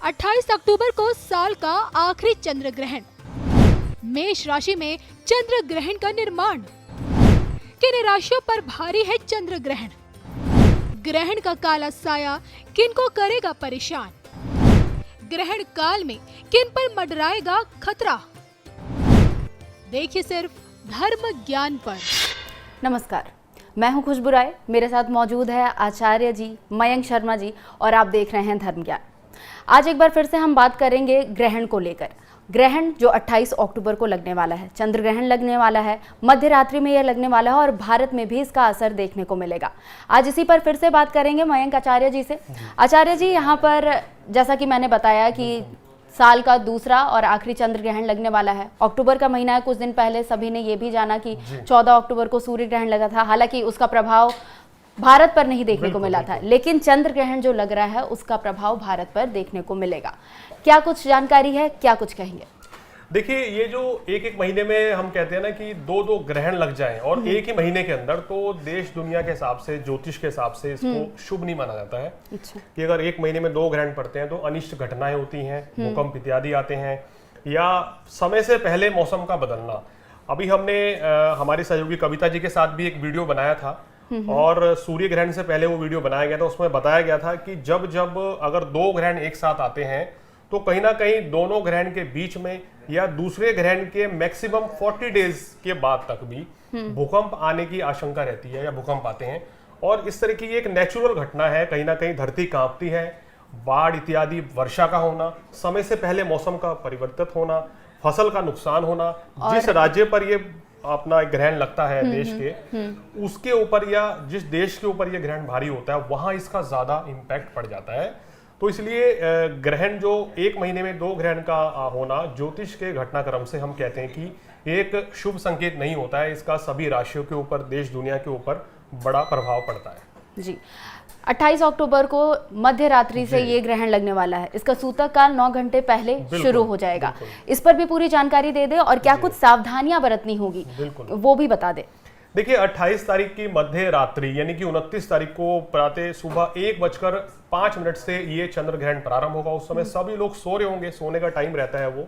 28 अक्टूबर को साल का आखिरी चंद्र ग्रहण। मेष राशि में चंद्र ग्रहण का निर्माण। किन राशियों पर भारी है चंद्र ग्रहण? ग्रहण का काला साया किनको करेगा परेशान? ग्रहण काल में किन पर मंडराएगा खतरा? देखिए सिर्फ धर्म ज्ञान पर। नमस्कार, मैं हूं खुशबू राय। मेरे साथ मौजूद है आचार्य जी मयंक शर्मा जी और आप देख रहे हैं धर्म ज्ञान। आज एक बार फिर से हम बात करेंगे ग्रहण को लेकर। ग्रहण जो 28 अक्टूबर को लगने वाला है, चंद्र ग्रहण लगने वाला है, मध्य रात्रि में यह लगने वाला है और भारत में भी इसका असर देखने को मिलेगा। आज इसी पर फिर से बात करेंगे मयंक आचार्य जी से। आचार्य जी, यहाँ पर जैसा कि मैंने बताया कि साल का दूसरा और आखिरी चंद्र ग्रहण लगने वाला है। अक्टूबर का महीना है। कुछ दिन पहले सभी ने ये भी जाना कि 14 अक्टूबर को सूर्य ग्रहण लगा था। हालांकि उसका प्रभाव भारत पर नहीं देखने को मिला था, लेकिन चंद्र ग्रहण जो लग रहा है उसका प्रभाव भारत पर देखने को मिलेगा। क्या कुछ जानकारी है, क्या कुछ कहेंगे? देखिए, ये जो एक महीने में हम कहते हैं ना कि दो ग्रहण लग जाएं और एक ही महीने के अंदर, तो देश दुनिया के हिसाब से, ज्योतिष के हिसाब से इसको शुभ नहीं माना जाता है। अच्छा। कि अगर एक महीने में 2 ग्रहण पड़ते हैं तो अनिष्ट घटनाएं होती हैं, भूकंप इत्यादि आते हैं, या समय से पहले मौसम का बदलना। अभी हमने हमारी सहयोगी कविता जी के साथ भी एक वीडियो बनाया था और सूर्य ग्रहण से पहले वो वीडियो बनाया गया था। उसमें बताया गया था कि जब अगर 2 ग्रहण एक साथ आते हैं तो कहीं ना कहीं दोनों ग्रहण के बीच में या दूसरे ग्रहण के मैक्सिमम 40 डेज के बाद तक भी भूकंप आने की आशंका रहती है या भूकंप आते हैं। और इस तरह की एक नेचुरल घटना है, कहीं ना कहीं धरती कांपती है, बाढ़ इत्यादि, वर्षा का होना, समय से पहले मौसम का परिवर्तित होना, फसल का नुकसान होना। जिस राज्य पर ये अपना ग्रहण लगता है देश के, उसके ऊपर या जिस देश के ऊपर ये ग्रहण भारी होता है वहां इसका ज्यादा इम्पैक्ट पड़ जाता है। तो इसलिए ग्रहण जो एक महीने में 2 ग्रहण का होना ज्योतिष के घटनाक्रम से हम कहते हैं कि एक शुभ संकेत नहीं होता है। इसका सभी राशियों के ऊपर, देश दुनिया के ऊपर बड़ा प्रभाव पड़ता है। जी, 28 अक्टूबर को मध्य रात्रि से ये ग्रहण लगने वाला है। इसका सूतक काल 9 घंटे पहले शुरू हो जाएगा। इस पर भी पूरी जानकारी दे दे और क्या कुछ सावधानियां बरतनी होगी वो भी बता दे। देखिए, 28 तारीख की मध्य रात्रि यानी कि 29 तारीख को प्रातः सुबह 1:05 से ये चंद्र ग्रहण प्रारंभ होगा। उस समय सभी लोग सो रहे होंगे, सोने का टाइम रहता है वो।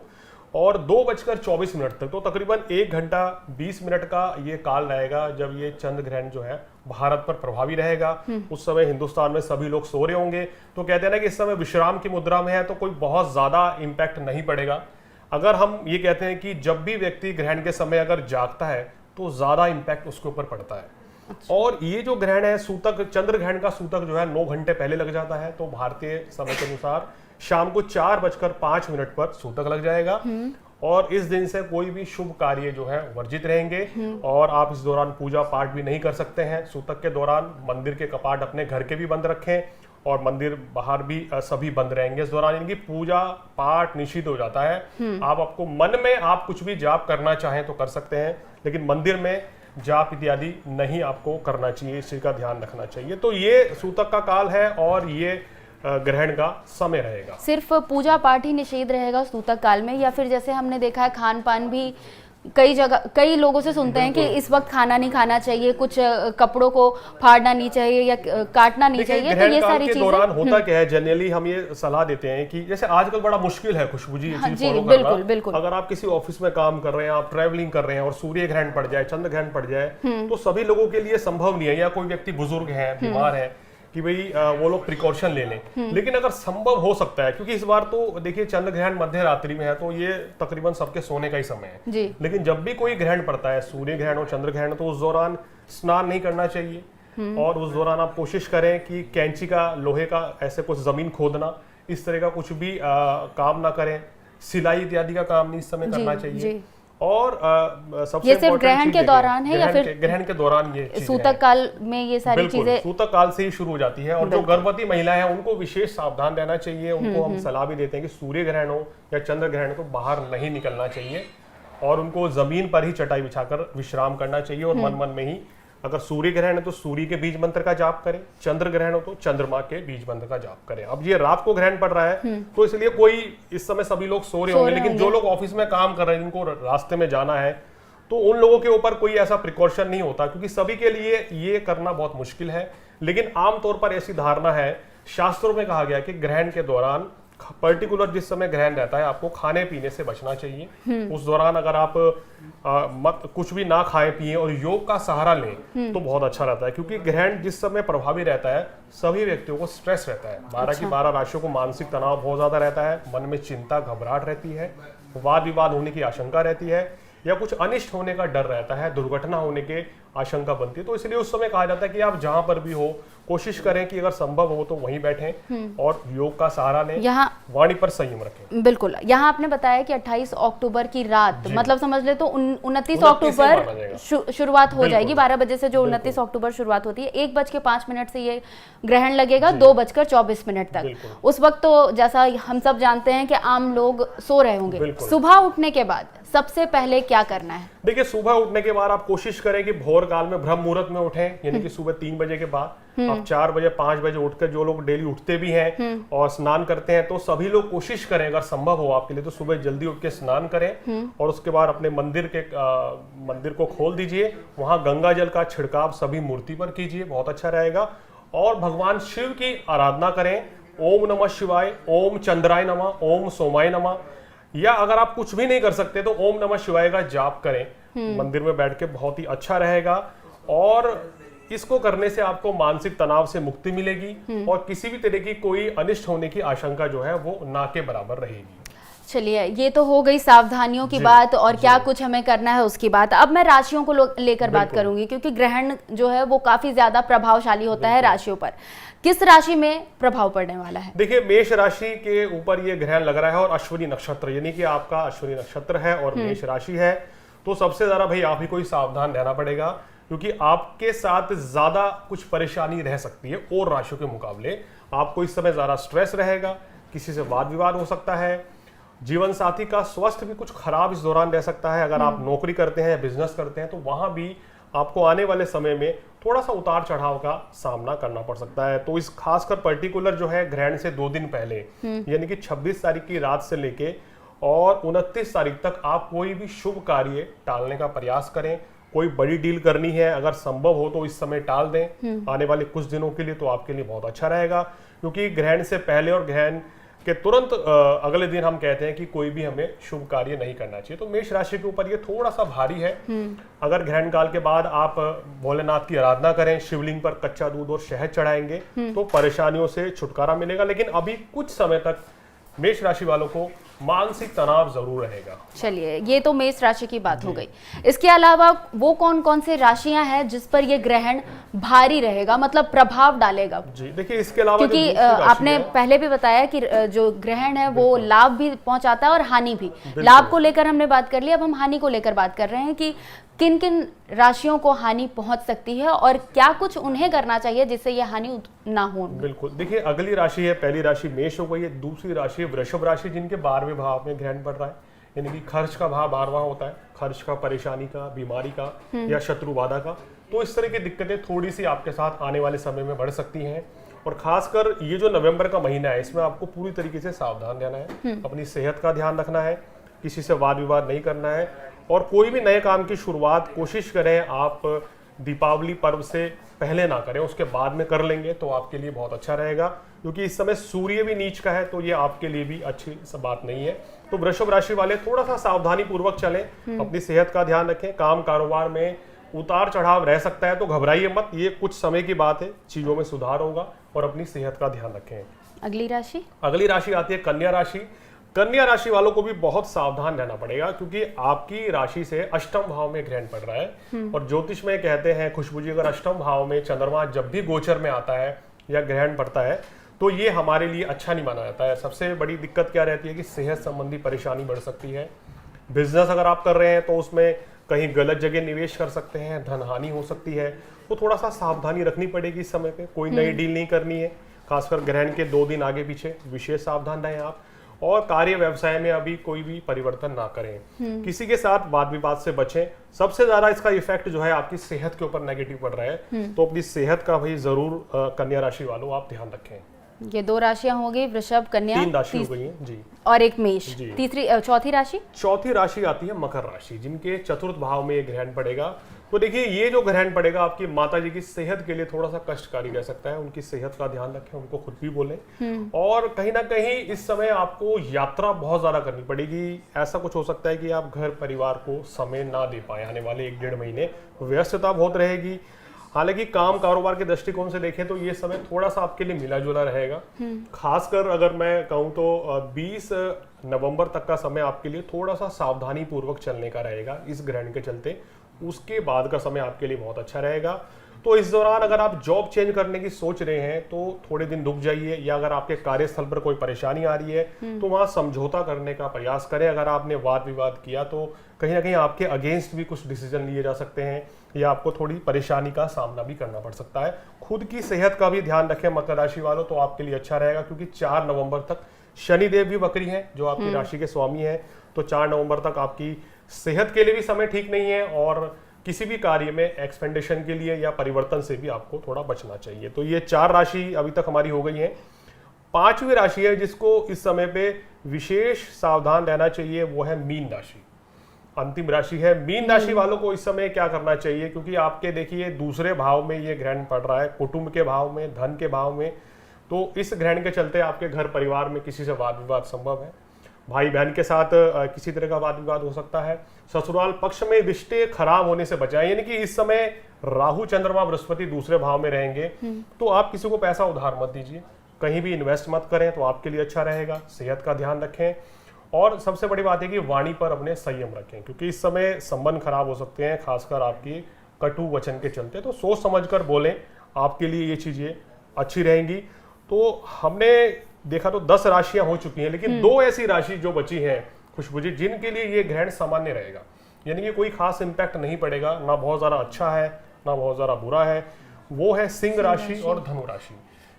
और 2:24 तक, तो तकरीबन 1 घंटा 20 मिनट का ये काल रहेगा जब ये चंद्र ग्रहण जो है भारत पर प्रभावी रहेगा। उस समय हिंदुस्तान में सभी लोग सो रहे होंगे। तो कहते हैं ना कि इस समय विश्राम की मुद्रा में है, तो कोई बहुत ज्यादा इम्पैक्ट नहीं पड़ेगा। अगर हम ये कहते हैं कि जब भी व्यक्ति ग्रहण के समय अगर जागता है तो ज्यादा इम्पैक्ट उसके ऊपर पड़ता है। अच्छा। और ये जो ग्रहण है, सूतक, चंद्र ग्रहण का सूतक जो है 9 घंटे पहले लग जाता है। तो भारतीय समय के अनुसार शाम को 4:05 पर सूतक लग जाएगा। और इस दिन से कोई भी शुभ कार्य जो है वर्जित रहेंगे और आप इस दौरान पूजा पाठ भी नहीं कर सकते हैं। सूतक के दौरान मंदिर के कपाट अपने घर के भी बंद रखें और मंदिर बाहर भी सभी बंद रहेंगे इस दौरान। इनकी पूजा पाठ निषिद्ध हो जाता है। आपको मन में आप कुछ भी जाप करना चाहें तो कर सकते हैं, लेकिन मंदिर में जाप इत्यादि नहीं आपको करना चाहिए। इस चीज का ध्यान रखना चाहिए। तो ये सूतक का काल है और ये ग्रहण का समय रहेगा। सिर्फ पूजा पाठ ही निषेध रहेगा सूतक काल में, या फिर जैसे हमने देखा है खान पान भी कई जगह, कई लोगों से सुनते हैं कि इस वक्त खाना नहीं खाना चाहिए, कुछ कपड़ों को फाड़ना नहीं चाहिए या काटना नहीं चाहिए। तो ये सारी चीजें दौरान होता क्या है, जनरली हम ये सलाह देते हैं कि जैसे आजकल बड़ा मुश्किल है खुशबू जी, हाँ जी, बिल्कुल बिल्कुल। अगर आप किसी ऑफिस में काम कर रहे हैं, आप ट्रैवलिंग कर रहे हैं और सूर्य ग्रहण पड़ जाए, चंद्र ग्रहण पड़ जाए, तो सभी लोगों के लिए संभव नहीं है। या कोई व्यक्ति बुजुर्ग है, बीमार है, कि भाई वो लोग प्रिकॉशन ले लें। लेकिन अगर संभव हो सकता है, क्योंकि इस बार तो देखिए चंद्र ग्रहण मध्य रात्रि में है, तो ये तकरीबन सबके सोने का ही समय है जी। लेकिन जब भी कोई ग्रहण पड़ता है, सूर्य ग्रहण और चंद्र ग्रहण, तो उस दौरान स्नान नहीं करना चाहिए। और उस दौरान आप कोशिश करें कि कैंची का, लोहे का ऐसे कुछ जमीन खोदना, इस तरह का कुछ भी काम ना करें। सिलाई इत्यादि का काम नहीं इस समय करना चाहिए। और सबसे ये सिर्फ ग्रहण के दौरान है या फिर ग्रहण के दौरान ये सूतक काल में ये सारी चीजें सूतक काल से ही शुरू हो जाती है। और जो गर्भवती महिलाएं हैं उनको विशेष सावधान रहना चाहिए। उनको हम सलाह भी देते हैं कि सूर्य ग्रहण हो या चंद्र ग्रहण तो बाहर नहीं निकलना चाहिए और उनको जमीन पर ही चटाई बिछाकर विश्राम करना चाहिए। और मन मन में ही, अगर सूर्य ग्रहण है तो सूर्य के बीज मंत्र का जाप करें, चंद्र ग्रहण हो तो चंद्रमा के बीज मंत्र का जाप करें। अब ये रात को ग्रहण पड़ रहा है तो इसलिए कोई, इस समय सभी लोग सो रहे होंगे, लेकिन जो लोग ऑफिस में काम कर रहे हैं, जिनको रास्ते में जाना है, तो उन लोगों के ऊपर कोई ऐसा प्रिकॉशन नहीं होता, क्योंकि सभी के लिए ये करना बहुत मुश्किल है। लेकिन आमतौर पर ऐसी धारणा है, शास्त्रों में कहा गया कि ग्रहण के दौरान पर्टिकुलर जिस समय ग्रहण रहता है आपको खाने पीने से बचना चाहिए। उस दौरान अगर आप कुछ भी ना खाएं पिए और योग का सहारा लें तो बहुत अच्छा रहता है, क्योंकि ग्रहण जिस समय प्रभावी रहता है सभी व्यक्तियों को स्ट्रेस रहता है। 12 की 12 राशियों को मानसिक तनाव बहुत ज्यादा रहता है, मन में चिंता घबराहट रहती है, वाद विवाद होने की आशंका रहती है, या कुछ अनिष्ट होने का डर रहता है, दुर्घटना होने के आशंका बनती है। तो इसलिए उस समय कहा जाता है कि आप जहां पर भी हो कोशिश करें कि अगर संभव हो तो वहीं बैठें और योग का सहारा लें, यहाँ वाणी पर संयम रखें। बिल्कुल, यहाँ आपने बताया कि 28 अक्टूबर की रात, मतलब समझ ले तो 29 अक्टूबर शुरुआत हो जाएगी 12 बजे से, जो 29 अक्टूबर शुरुआत होती है। 1:05 से ये ग्रहण लगेगा 2:24 तक। उस वक्त तो जैसा हम सब जानते हैं कि आम लोग सो रहे होंगे। सुबह उठने के बाद सबसे पहले क्या करना है? देखिए, सुबह उठने के बाद आप कोशिश करें कि भोर काल में ब्रह्म मुहूर्त में उठें, यानी कि सुबह 3 बजे के बाद। आप 4 बजे 5 बजे उठकर जो लोग डेली उठते भी हैं और स्नान करते हैं, तो सभी लोग कोशिश करें अगर संभव हो आपके लिए तो सुबह जल्दी उठ के स्नान करें और उसके बाद अपने मंदिर को खोल दीजिए। वहां गंगा जल का छिड़काव सभी मूर्ति पर कीजिए, बहुत अच्छा रहेगा। और भगवान शिव की आराधना करें। ओम नमः शिवाय, ओम चंद्राय नमः, ओम सोमाय नमः, या अगर आप कुछ भी नहीं कर सकते तो ओम नमः शिवाय का जाप करें मंदिर में बैठ के, बहुत ही अच्छा रहेगा। और इसको करने से आपको मानसिक तनाव से मुक्ति मिलेगी और किसी भी तरह की कोई अनिष्ट होने की आशंका जो है वो ना के बराबर रहेगी। चलिए, ये तो हो गई सावधानियों की बात और क्या कुछ हमें करना है उसकी बात। अब मैं राशियों को लेकर बात करूंगी, क्योंकि ग्रहण जो है वो काफी ज्यादा प्रभावशाली होता है राशियों पर। किस राशि में प्रभाव पड़ने वाला है? देखिए, मेष राशि के ऊपर ये ग्रहण लग रहा है और अश्विनी नक्षत्र, यानी कि आपका अश्विनी नक्षत्र है और मेष राशि है, तो सबसे ज्यादा भाई आप ही को सावधान रहना पड़ेगा, क्योंकि आपके साथ ज्यादा कुछ परेशानी रह सकती है और राशियों के मुकाबले। आपको इस समय ज्यादा स्ट्रेस रहेगा, किसी से वाद विवाद हो सकता है, जीवन साथी का स्वास्थ्य भी कुछ खराब इस दौरान रह सकता है। अगर आप नौकरी करते हैं, बिजनेस करते हैं, तो वहां भी आपको आने वाले समय में थोड़ा सा उतार चढ़ाव का सामना करना पड़ सकता है। तो इस खासकर पर्टिकुलर जो है ग्रहण से 2 दिन पहले, यानी कि 26 तारीख की रात से लेके और 29 तारीख तक आप कोई भी शुभ कार्य टालने का प्रयास करें। कोई बड़ी डील करनी है, अगर संभव हो तो इस समय टाल दें आने वाले कुछ दिनों के लिए, तो आपके लिए बहुत अच्छा रहेगा। क्योंकि ग्रहण से पहले और ग्रहण के तुरंत अगले दिन हम कहते हैं कि कोई भी हमें शुभ कार्य नहीं करना चाहिए। तो मेष राशि के ऊपर ये थोड़ा सा भारी है। अगर ग्रहण काल के बाद आप भोलेनाथ की आराधना करें, शिवलिंग पर कच्चा दूध और शहद चढ़ाएंगे तो परेशानियों से छुटकारा मिलेगा। लेकिन अभी कुछ समय तक मेष राशि वालों को मानसिक तनाव जरूर रहेगा। चलिए, ये तो मेष राशि की बात हो गई। इसके अलावा वो कौन कौन से राशियां हैं जिस पर ये ग्रहण भारी रहेगा, मतलब प्रभाव डालेगा? जी देखिए, इसके अलावा क्योंकि आपने पहले भी बताया कि जो ग्रहण है वो लाभ भी पहुंचाता है और हानि भी। लाभ को लेकर हमने बात कर ली, अब हम हानि को लेकर बात कर रहे हैं कि किन किन राशियों को हानि पहुंच सकती है और क्या कुछ उन्हें करना चाहिए जिससे ये हानि ना हो। बिल्कुल, देखिए अगली राशि है, पहली राशि मेष हो गई है, दूसरी राशि है वृषभ राशि, जिनके 12वें भाव में ग्रहण पड़ रहा है। यानी कि खर्च का भाव 12वां होता है, खर्च का, परेशानी का, बीमारी का या शत्रु बाधा का। तो इस तरह की दिक्कतें थोड़ी सी आपके साथ आने वाले समय में बढ़ सकती हैं। और खासकर ये जो नवंबर का महीना है, इसमें आपको पूरी तरीके से सावधान रहना है, अपनी सेहत का ध्यान रखना है, किसी से वाद विवाद नहीं करना है और कोई भी नए काम की शुरुआत कोशिश करें आप दीपावली पर्व से पहले ना करें, उसके बाद में कर लेंगे तो आपके लिए बहुत अच्छा रहेगा। क्योंकि इस समय सूर्य भी नीच का है, तो ये आपके लिए भी अच्छी बात नहीं है। तो वृषभ राशि वाले थोड़ा सा सावधानी पूर्वक चलें, अपनी सेहत का ध्यान रखें। काम कारोबार में उतार चढ़ाव रह सकता है तो घबराइए मत, ये कुछ समय की बात है, चीजों में सुधार होगा और अपनी सेहत का ध्यान रखें। अगली राशि आती है कन्या राशि। कन्या राशि वालों को भी बहुत सावधान रहना पड़ेगा, क्योंकि आपकी राशि से अष्टम भाव में ग्रहण पड़ रहा है। और ज्योतिष में कहते हैं खुशबू जी, अगर अष्टम भाव में चंद्रमा जब भी गोचर में आता है या ग्रहण पड़ता है तो ये हमारे लिए अच्छा नहीं माना जाता है। सबसे बड़ी दिक्कत क्या रहती है कि सेहत संबंधी परेशानी बढ़ सकती है। बिजनेस अगर आप कर रहे हैं तो उसमें कहीं गलत जगह निवेश कर सकते हैं, धन हानि हो सकती है, तो थोड़ा सा सावधानी रखनी पड़ेगी इस समय पे। कोई नई डील नहीं करनी है, खासकर ग्रहण के 2 दिन आगे पीछे विशेष सावधान रहें आप। और कार्य व्यवसाय में अभी कोई भी परिवर्तन ना करें, किसी के साथ वाद विवाद से बचें। सबसे ज्यादा इसका इफेक्ट जो है आपकी सेहत के ऊपर नेगेटिव पड़ रहा है, तो अपनी सेहत का भाई जरूर कन्या राशि वालों आप ध्यान रखें। ये 2 राशियां हो गई, वृषभ, कन्या, 3 राशि हो गई हैं जी, और एक मेष। चौथी राशि आती है मकर राशि, जिनके चतुर्थ भाव में ये ग्रहण पड़ेगा। तो देखिए ये जो ग्रहण पड़ेगा आपकी माता जी की सेहत के लिए थोड़ा सा कष्टकारी रह सकता है। उनकी सेहत का ध्यान रखें, उनको खुद भी बोलें। और कहीं ना कहीं इस समय आपको यात्रा बहुत ज्यादा करनी पड़ेगी। ऐसा कुछ हो सकता है कि आप घर परिवार को समय ना दे पाए, आने वाले 1-1.5 महीने व्यस्तता बहुत रहेगी। हालांकि काम कारोबार के दृष्टिकोण से देखें तो ये समय थोड़ा सा आपके लिए मिला जुला रहेगा। खासकर अगर मैं कहूँ तो 20 नवंबर तक का समय आपके लिए थोड़ा सा सावधानी पूर्वक चलने का रहेगा इस ग्रहण के चलते। उसके बाद का समय आपके लिए बहुत अच्छा रहेगा। तो इस दौरान अगर आप जॉब चेंज करने की सोच रहे हैं तो थोड़े दिन रुक जाइए, या अगर आपके कार्यस्थल पर कोई परेशानी आ रही है तो वहां समझौता करने का प्रयास करें। अगर आपने वाद विवाद किया तो कहीं ना कहीं आपके अगेंस्ट भी कुछ डिसीजन लिए जा सकते हैं, या आपको थोड़ी परेशानी का सामना भी करना पड़ सकता है। खुद की सेहत का भी ध्यान रखें मकर राशि वालों, तो आपके लिए अच्छा रहेगा, क्योंकि 4 नवंबर तक शनिदेव भी वक्री हैं जो आपकी राशि के स्वामी हैं। तो 4 नवंबर तक आपकी सेहत के लिए भी समय ठीक नहीं है, और किसी भी कार्य में एक्सपेंडेशन के लिए या परिवर्तन से भी आपको थोड़ा बचना चाहिए। तो ये 4 राशि अभी तक हमारी हो गई है। 5वीं राशि है जिसको इस समय पे विशेष सावधान रहना चाहिए, वो है मीन राशि। अंतिम राशि है मीन राशि वालों को इस समय क्या करना चाहिए, क्योंकि आपके देखिए दूसरे भाव में ये ग्रहण पड़ रहा है, कुटुंब के भाव में, धन के भाव में। तो इस ग्रहण के चलते आपके घर परिवार में किसी से वाद विवाद संभव है। भाई बहन के साथ किसी तरह का वाद विवाद हो सकता है। ससुराल पक्ष में रिश्ते खराब होने से बचाएं, यानी कि इस समय राहु चंद्रमा बृहस्पति दूसरे भाव में रहेंगे। तो आप किसी को पैसा उधार मत दीजिए, कहीं भी इन्वेस्ट मत करें, तो आपके लिए अच्छा रहेगा। सेहत का ध्यान रखें, और सबसे बड़ी बात है कि वाणी पर अपने संयम रखें, क्योंकि इस समय संबंध खराब हो सकते हैं, खासकर आपकी कटु वचन के चलते। तो सोच समझकर बोलें, आपके लिए ये चीजें अच्छी रहेंगी। तो हमने देखा तो 10 राशियां हो चुकी हैं, लेकिन 2 ऐसी राशि जो बची हैं खुशबू जी, जिनके लिए ये ग्रहण सामान्य रहेगा, यानी कि कोई खास इंपैक्ट नहीं पड़ेगा, ना बहुत ज्यादा अच्छा है ना बहुत ज्यादा बुरा है। वो है सिंह राशि और धनु राशि।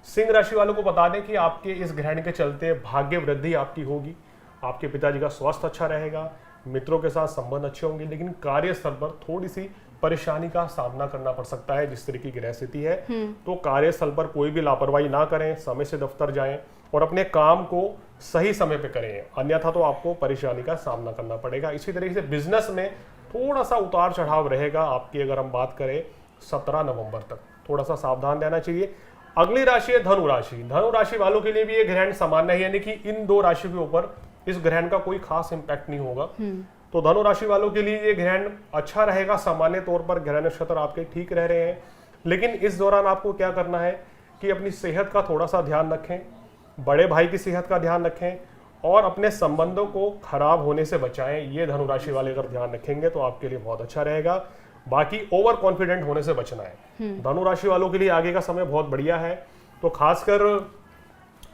सिंह राशि वालों को बता दें कि आपके इस ग्रहण के चलते भाग्य वृद्धि आपकी होगी, आपके पिताजी का स्वास्थ्य अच्छा रहेगा, मित्रों के साथ संबंध अच्छे होंगे, लेकिन कार्यस्थल पर थोड़ी सी परेशानी का सामना करना पड़ सकता है जिस तरह की ग्रह स्थिति है। तो कार्यस्थल पर कोई भी लापरवाही ना करें, समय से दफ्तर जाएं और अपने काम को सही समय पे करें, अन्यथा तो आपको परेशानी का सामना करना पड़ेगा। इसी तरीके से बिजनेस में थोड़ा सा उतार चढ़ाव रहेगा आपकी। अगर हम बात करें 17 नवंबर तक थोड़ा सा सावधान रहना चाहिए। अगली राशि है धनु राशि। धनु राशि वालों के लिए भी ये ग्रहण सामान्य है, यानी कि इन 2 राशि के ऊपर इस ग्रहण का कोई खास इंपैक्ट नहीं होगा। तो धनु राशि वालों के लिए ये ग्रहण अच्छा रहेगा। सामान्य तौर पर ग्रह नक्षत्र आपके ठीक रह रहे हैं, लेकिन इस दौरान आपको क्या करना है कि अपनी सेहत का थोड़ा सा ध्यान रखें, बड़े भाई की सेहत का ध्यान रखें, और अपने संबंधों को खराब होने से बचाएं। ये धनु राशि वाले अगर ध्यान रखेंगे तो आपके लिए बहुत अच्छा रहेगा। बाकी ओवर कॉन्फिडेंट होने से बचना है। धनु राशि वालों के लिए आगे का समय बहुत बढ़िया है। तो खासकर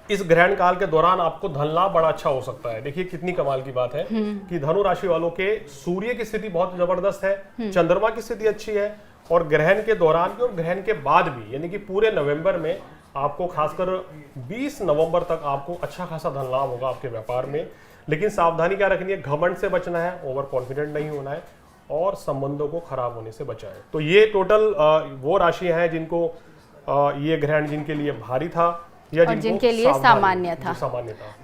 इस ग्रहण काल के दौरान आपको धन लाभ बड़ा अच्छा हो सकता है। देखिए कितनी कमाल की बात है कि धनु राशि वालों के सूर्य की स्थिति बहुत जबरदस्त है, चंद्रमा की स्थिति अच्छी है, और ग्रहण के दौरान भी और ग्रहण के बाद भी, यानी कि पूरे नवंबर में आपको खासकर 20 नवंबर तक आपको अच्छा खासा धन लाभ होगा आपके व्यापार में। लेकिन सावधानी क्या रखनी है, घमंड से बचना है, ओवर कॉन्फिडेंट नहीं होना है, और संबंधों को खराब होने से बचाएं। तो ये टोटल वो राशियां हैं जिनको ये ग्रहण जिनके लिए भारी था या और जिनके लिए सामान्य था।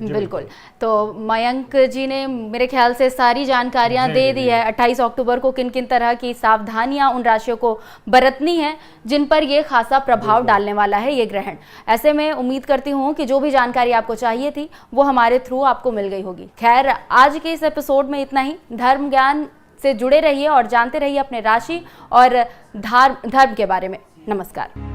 बिल्कुल। तो मयंक जी ने मेरे ख्याल से सारी जानकारियां दे दी है 28 अक्टूबर को किन किन तरह की सावधानियां उन राशियों को बरतनी है जिन पर ये खासा प्रभाव डालने वाला है ये ग्रहण। ऐसे में उम्मीद करती हूँ कि जो भी जानकारी आपको चाहिए थी वो हमारे थ्रू आपको मिल गई होगी। खैर, आज के इस एपिसोड में इतना ही। धर्म ज्ञान से जुड़े रहिए और जानते रहिए अपने राशि और धर्म के बारे में। नमस्कार।